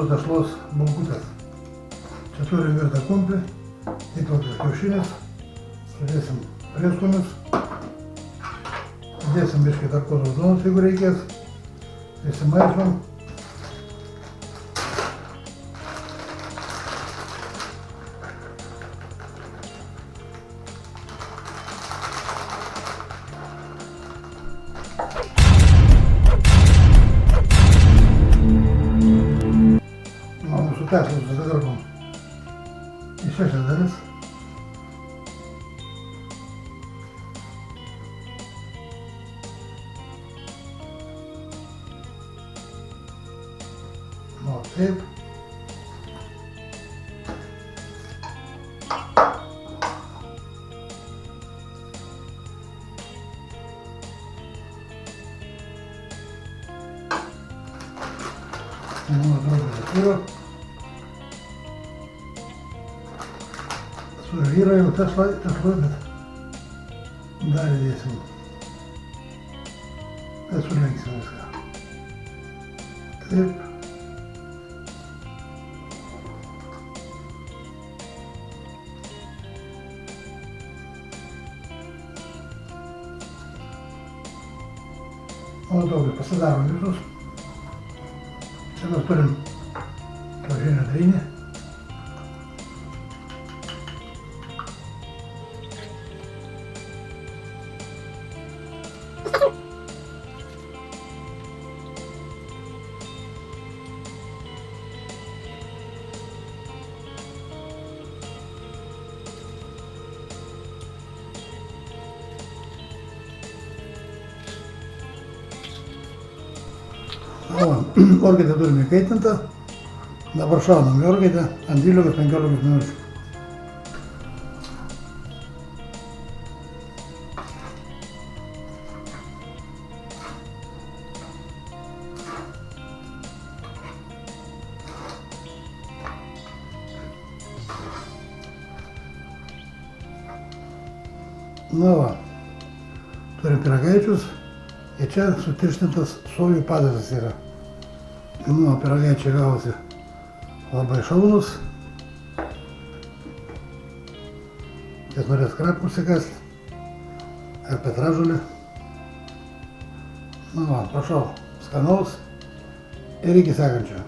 tešlos bulkutės. Čia turim virtą kumpį, įtrauktas kiaušinis, sudėsim prieskonius, dėsim biškį tarkuotos duonos, jeigu reikės, įsimaišom. Mūsų tešlą susidarkom į 6 dalis. O taip. Suvyra jau tešlai, bet dar įdėsim. Bet sulenksim viską. Taip. O dabar pasidarom visus. Čia mes turim kiaušinio trynį. Orkaitę turime įkaitintą, dabar šaunam į orkaitę ant 12-15 minučių. Na va, turim pyragaičius ir čia sutirštintas sojų padažas yra. Nu, pyragaičiai gavosi labai šaunus. Kas norės krapų užsikasti ar petražolį. Nu va, prašau, skanaus ir iki sekančio.